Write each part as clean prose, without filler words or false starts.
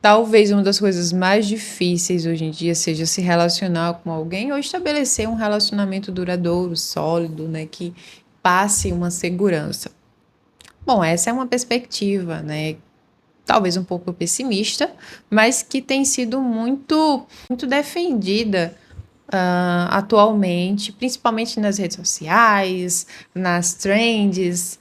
Talvez uma das coisas mais difíceis hoje em dia seja se relacionar com alguém ou estabelecer um relacionamento duradouro, sólido, né, que passe uma segurança. Bom, essa é uma perspectiva, né, talvez um pouco pessimista, mas que tem sido muito defendida atualmente, principalmente nas redes sociais, nas trends.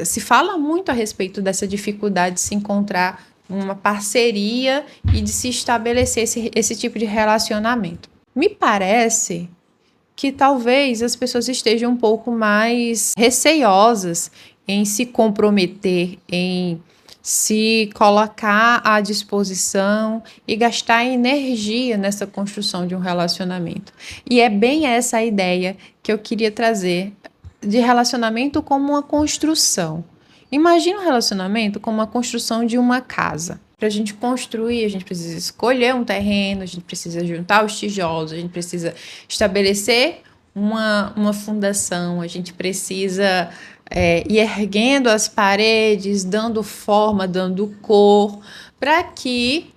Se fala muito a respeito dessa dificuldade de se encontrar uma parceria e de se estabelecer esse tipo de relacionamento. Me parece que talvez as pessoas estejam um pouco mais receiosas em se comprometer, em se colocar à disposição e gastar energia nessa construção de um relacionamento. E é bem essa a ideia que eu queria trazer de relacionamento como uma construção. Imagina um relacionamento como a construção de uma casa. Para a gente construir, a gente precisa escolher um terreno, a gente precisa juntar os tijolos, a gente precisa estabelecer uma fundação, a gente precisa ir erguendo as paredes, dando forma, dando cor, para que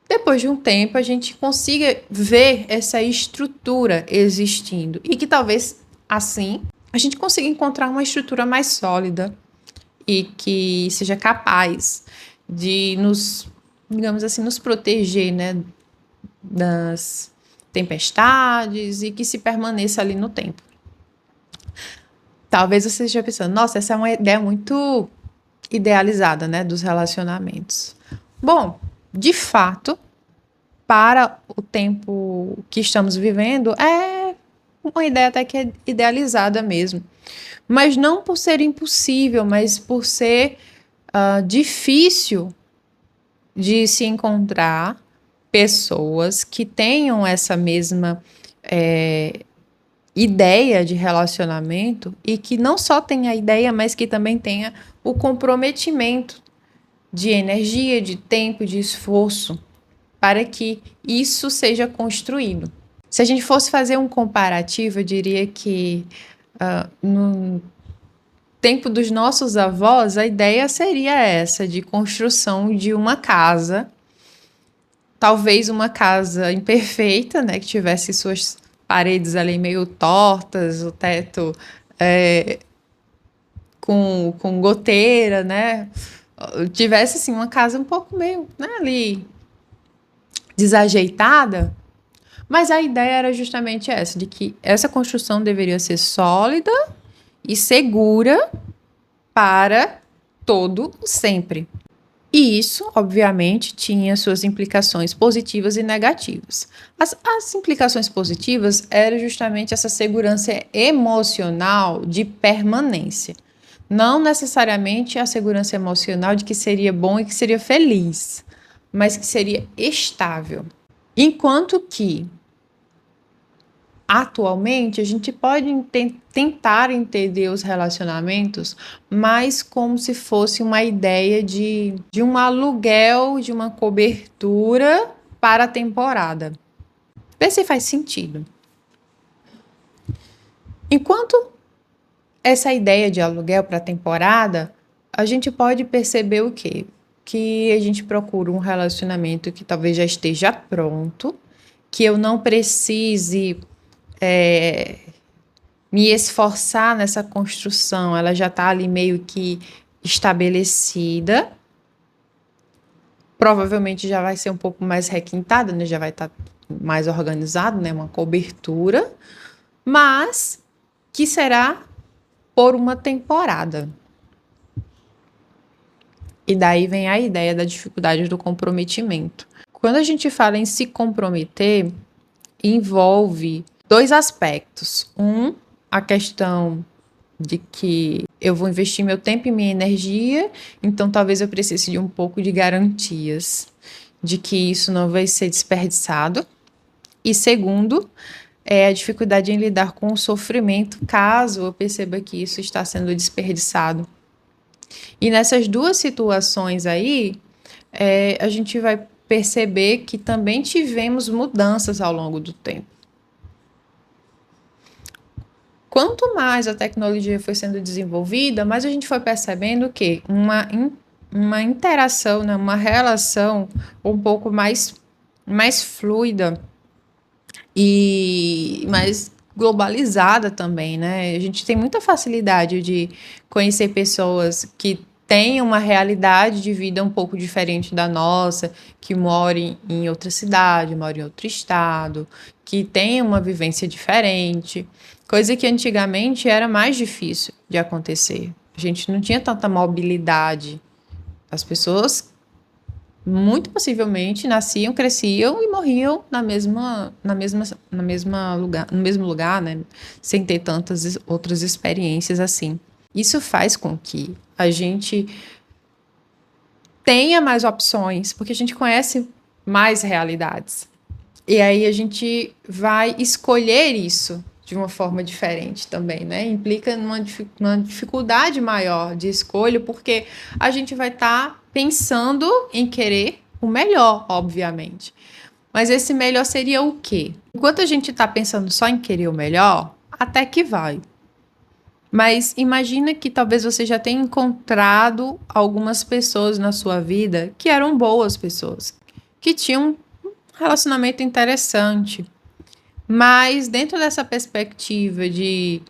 depois de um tempo a gente consiga ver essa estrutura existindo e que talvez assim a gente consiga encontrar uma estrutura mais sólida e que seja capaz de nos, digamos assim, nos proteger, né, das tempestades e que se permaneça ali no tempo. Talvez você esteja pensando, nossa, essa é uma ideia muito idealizada, né, dos relacionamentos. Bom, de fato, para o tempo que estamos vivendo, é uma ideia até que é idealizada mesmo. Mas não por ser impossível, mas por ser difícil de se encontrar pessoas que tenham essa mesma ideia de relacionamento e que não só tenha a ideia, mas que também tenha o comprometimento de energia, de tempo, de esforço para que isso seja construído. Se a gente fosse fazer um comparativo, eu diria que no tempo dos nossos avós, a ideia seria essa, de construção de uma casa, talvez uma casa imperfeita, né, que tivesse suas paredes ali meio tortas, o teto com goteira, né, tivesse assim uma casa um pouco meio, né, ali desajeitada, mas a ideia era justamente essa, de que essa construção deveria ser sólida e segura para todo sempre. E isso, obviamente, tinha suas implicações positivas e negativas. As implicações positivas eram justamente essa segurança emocional de permanência. Não necessariamente a segurança emocional de que seria bom e que seria feliz, mas que seria estável. Enquanto que atualmente, a gente pode tentar entender os relacionamentos mais como se fosse uma ideia de um aluguel, de uma cobertura para a temporada. Vê se faz sentido. Enquanto essa ideia de aluguel para a temporada, a gente pode perceber o quê? Que a gente procura um relacionamento que talvez já esteja pronto, que eu não precise me esforçar nessa construção, ela já está ali meio que estabelecida, provavelmente já vai ser um pouco mais requintada, né? Já vai estar mais organizado, né? Uma cobertura, mas que será por uma temporada. E daí vem a ideia da dificuldade do comprometimento. Quando a gente fala em se comprometer, envolve dois aspectos. A questão de que eu vou investir meu tempo e minha energia, então talvez eu precise de um pouco de garantias de que isso não vai ser desperdiçado. E segundo, é a dificuldade em lidar com o sofrimento caso eu perceba que isso está sendo desperdiçado. E nessas duas situações aí, a gente vai perceber que também tivemos mudanças ao longo do tempo. Quanto mais a tecnologia foi sendo desenvolvida, mais a gente foi percebendo que uma uma interação, né, uma relação um pouco mais fluida e mais globalizada também, né? A gente tem muita facilidade de conhecer pessoas que têm uma realidade de vida um pouco diferente da nossa, que moram em outra cidade, moram em outro estado, que têm uma vivência diferente, coisa que antigamente era mais difícil de acontecer. A gente não tinha tanta mobilidade. As pessoas muito possivelmente nasciam, cresciam e morriam no mesmo lugar, né? Sem ter tantas outras experiências assim. Isso faz com que a gente tenha mais opções, porque a gente conhece mais realidades. E aí a gente vai escolher isso de uma forma diferente também, né? Implica numa dificuldade maior de escolha, porque a gente vai estar pensando em querer o melhor, obviamente. Mas esse melhor seria o quê? Enquanto a gente está pensando só em querer o melhor, até que vai. Mas imagina que talvez você já tenha encontrado algumas pessoas na sua vida que eram boas pessoas, que tinham um relacionamento interessante. Mas dentro dessa perspectiva de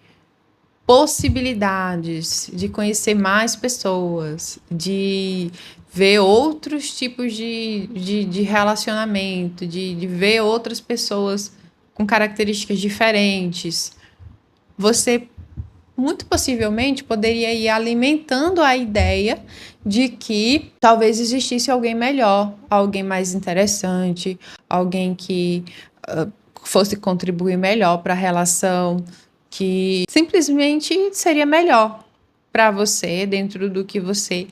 possibilidades, de conhecer mais pessoas, de ver outros tipos de relacionamento, de ver outras pessoas com características diferentes, você muito possivelmente poderia ir alimentando a ideia de que talvez existisse alguém melhor, alguém mais interessante, alguém que fosse contribuir melhor para a relação, que simplesmente seria melhor para você dentro do que você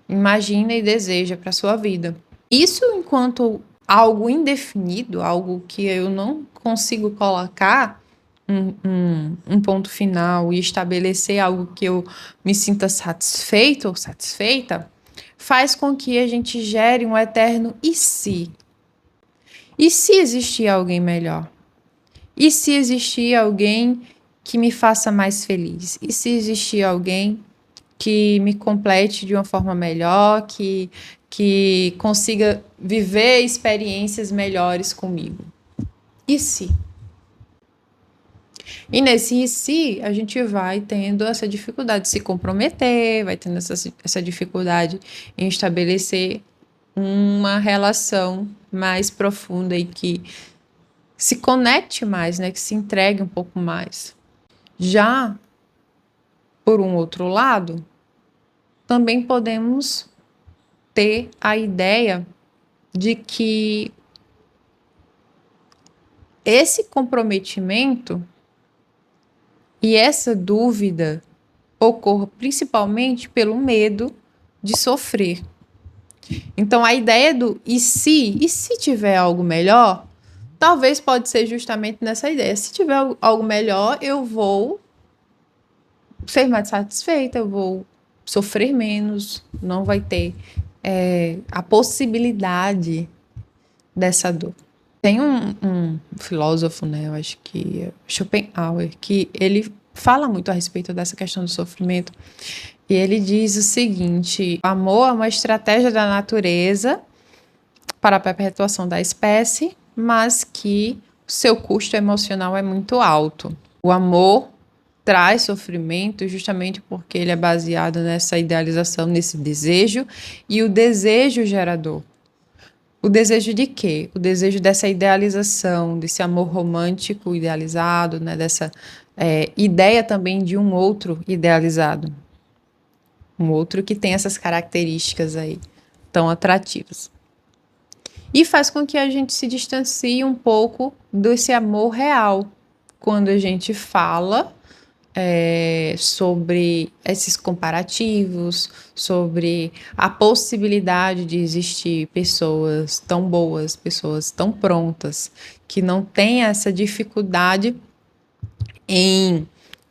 imagina e deseja para sua vida. Isso enquanto algo indefinido, algo que eu não consigo colocar um ponto final e estabelecer algo que eu me sinta satisfeito ou satisfeita, faz com que a gente gere um eterno e se? E se existir alguém melhor? E se existir alguém que me faça mais feliz? E se existir alguém que me complete de uma forma melhor, que consiga viver experiências melhores comigo? E se? E nesse e se, a gente vai tendo essa dificuldade de se comprometer, vai tendo essa dificuldade em estabelecer uma relação mais profunda e que se conecte mais, né? Que se entregue um pouco mais. Já, por um outro lado, também podemos ter a ideia de que esse comprometimento e essa dúvida ocorra principalmente pelo medo de sofrer. Então, a ideia do e se tiver algo melhor, talvez pode ser justamente nessa ideia. Se tiver algo melhor, eu vou ser mais satisfeita, eu vou sofrer menos, não vai ter a possibilidade dessa dor. Tem um filósofo, né, eu acho que é Schopenhauer, que ele fala muito a respeito dessa questão do sofrimento, e ele diz o seguinte: o amor é uma estratégia da natureza para a perpetuação da espécie, mas que o seu custo emocional é muito alto. O amor traz sofrimento justamente porque ele é baseado nessa idealização, nesse desejo, e o desejo gerador. O desejo de quê? O desejo dessa idealização, desse amor romântico idealizado, né? Dessa ideia também de um outro idealizado. Um outro que tem essas características aí tão atrativas. E faz com que a gente se distancie um pouco desse amor real. Quando a gente fala sobre esses comparativos, sobre a possibilidade de existir pessoas tão boas, pessoas tão prontas, que não têm essa dificuldade em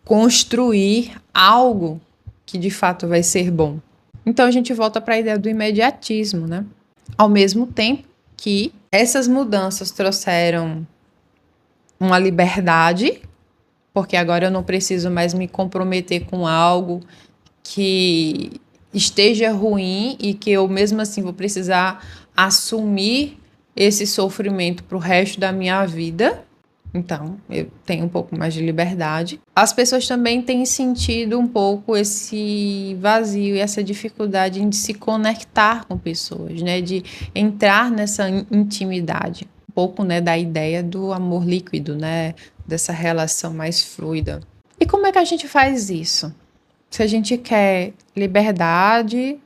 construir algo que de fato vai ser bom. Então a gente volta para a ideia do imediatismo, né? Ao mesmo tempo que essas mudanças trouxeram uma liberdade, porque agora eu não preciso mais me comprometer com algo que esteja ruim e que eu mesmo assim vou precisar assumir esse sofrimento para o resto da minha vida. Então, eu tenho um pouco mais de liberdade. As pessoas também têm sentido um pouco esse vazio e essa dificuldade de se conectar com pessoas, né? De entrar nessa intimidade. Um pouco, né, da ideia do amor líquido, né? Dessa relação mais fluida. E como é que a gente faz isso? Se a gente quer liberdade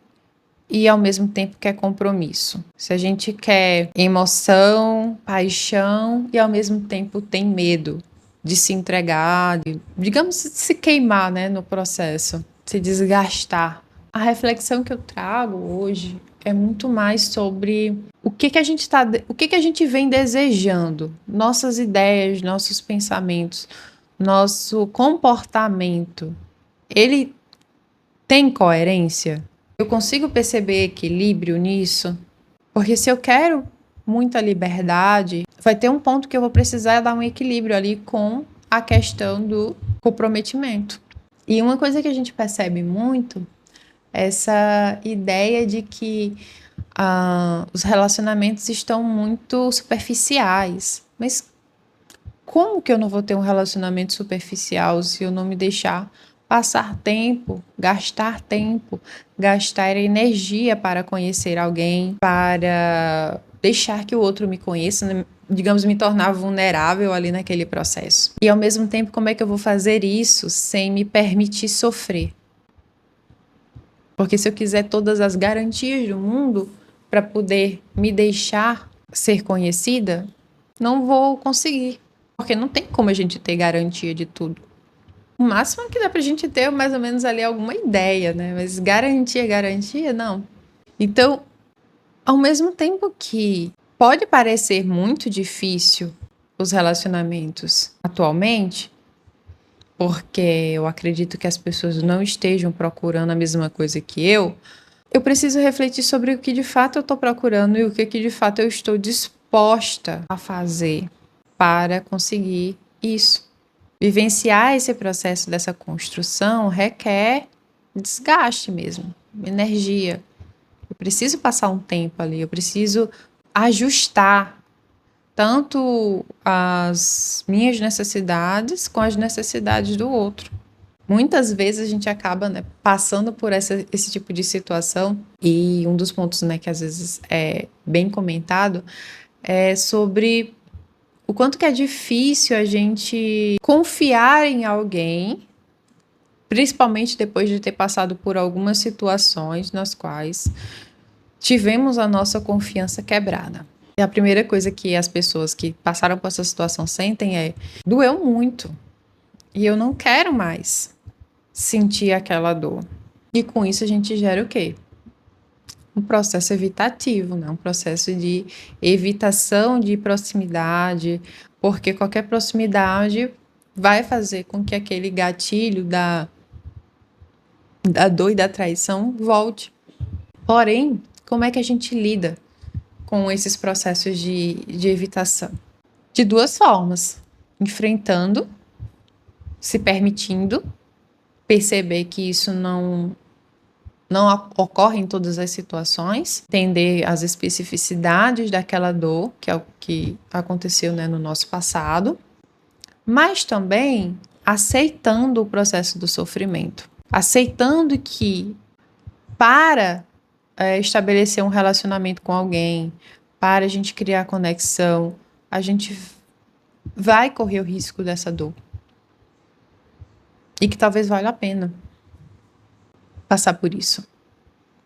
e ao mesmo tempo quer compromisso. Se a gente quer emoção, paixão e ao mesmo tempo tem medo de se entregar, digamos, se queimar, né, no processo, se desgastar. A reflexão que eu trago hoje é muito mais sobre o que a gente vem desejando, nossas ideias, nossos pensamentos, nosso comportamento. Ele tem coerência? Eu consigo perceber equilíbrio nisso? Porque se eu quero muita liberdade, vai ter um ponto que eu vou precisar dar um equilíbrio ali com a questão do comprometimento. E uma coisa que a gente percebe muito é essa ideia de que os relacionamentos estão muito superficiais. Mas como que eu não vou ter um relacionamento superficial se eu não me deixar passar tempo, gastar energia para conhecer alguém, para deixar que o outro me conheça, né? Digamos, me tornar vulnerável ali naquele processo. E ao mesmo tempo, como é que eu vou fazer isso sem me permitir sofrer? Porque se eu quiser todas as garantias do mundo para poder me deixar ser conhecida, não vou conseguir. Porque não tem como a gente ter garantia de tudo. O máximo que dá pra gente ter mais ou menos ali alguma ideia, né? Mas garantia, não. Então, ao mesmo tempo que pode parecer muito difícil os relacionamentos atualmente, porque eu acredito que as pessoas não estejam procurando a mesma coisa que eu preciso refletir sobre o que de fato eu estou procurando e o que de fato eu estou disposta a fazer para conseguir isso. Vivenciar esse processo dessa construção requer desgaste mesmo, energia. Eu preciso passar um tempo ali, eu preciso ajustar tanto as minhas necessidades com as necessidades do outro. Muitas vezes a gente acaba, né, passando por esse tipo de situação, e um dos pontos, né, que às vezes é bem comentado é sobre o quanto que é difícil a gente confiar em alguém, principalmente depois de ter passado por algumas situações nas quais tivemos a nossa confiança quebrada. E a primeira coisa que as pessoas que passaram por essa situação sentem é: doeu muito e eu não quero mais sentir aquela dor. E com isso a gente gera o quê? Um processo evitativo, né? Um processo de evitação de proximidade, porque qualquer proximidade vai fazer com que aquele gatilho da dor e da traição volte. Porém, como é que a gente lida com esses processos de evitação? De duas formas: enfrentando, se permitindo perceber que isso não ocorre em todas as situações, entender as especificidades daquela dor, que é o que aconteceu, né, no nosso passado, mas também aceitando o processo do sofrimento, aceitando que para estabelecer um relacionamento com alguém, para a gente criar conexão, a gente vai correr o risco dessa dor. E que talvez valha a pena passar por isso,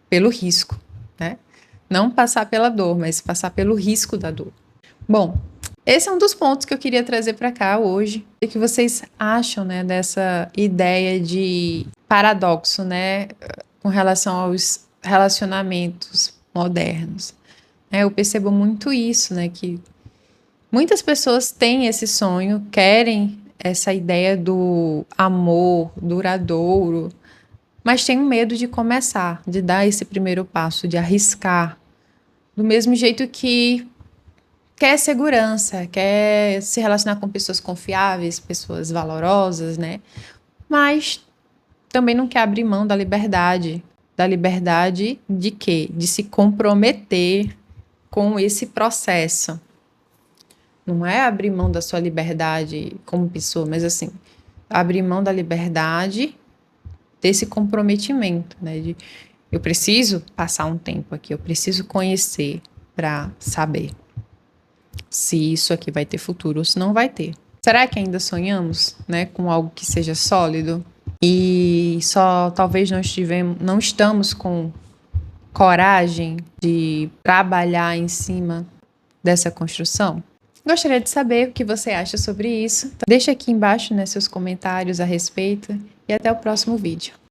pelo risco, né? Não passar pela dor, mas passar pelo risco da dor. Bom, esse é um dos pontos que eu queria trazer para cá hoje. O que vocês acham, né, dessa ideia de paradoxo, né, com relação aos relacionamentos modernos? Eu percebo muito isso, né, que muitas pessoas têm esse sonho, querem essa ideia do amor duradouro, mas tem um medo de começar, de dar esse primeiro passo, de arriscar. Do mesmo jeito que quer segurança, quer se relacionar com pessoas confiáveis, pessoas valorosas, né? Mas também não quer abrir mão da liberdade da liberdade de quê? De se comprometer com esse processo. Não é abrir mão da sua liberdade como pessoa, mas assim, abrir mão da liberdade desse comprometimento, né? Eu preciso passar um tempo aqui, eu preciso conhecer para saber se isso aqui vai ter futuro ou se não vai ter. Será que ainda sonhamos, né, com algo que seja sólido? E só talvez não estamos com coragem de trabalhar em cima dessa construção? Gostaria de saber o que você acha sobre isso. Então, deixa aqui embaixo, né, seus comentários a respeito e até o próximo vídeo.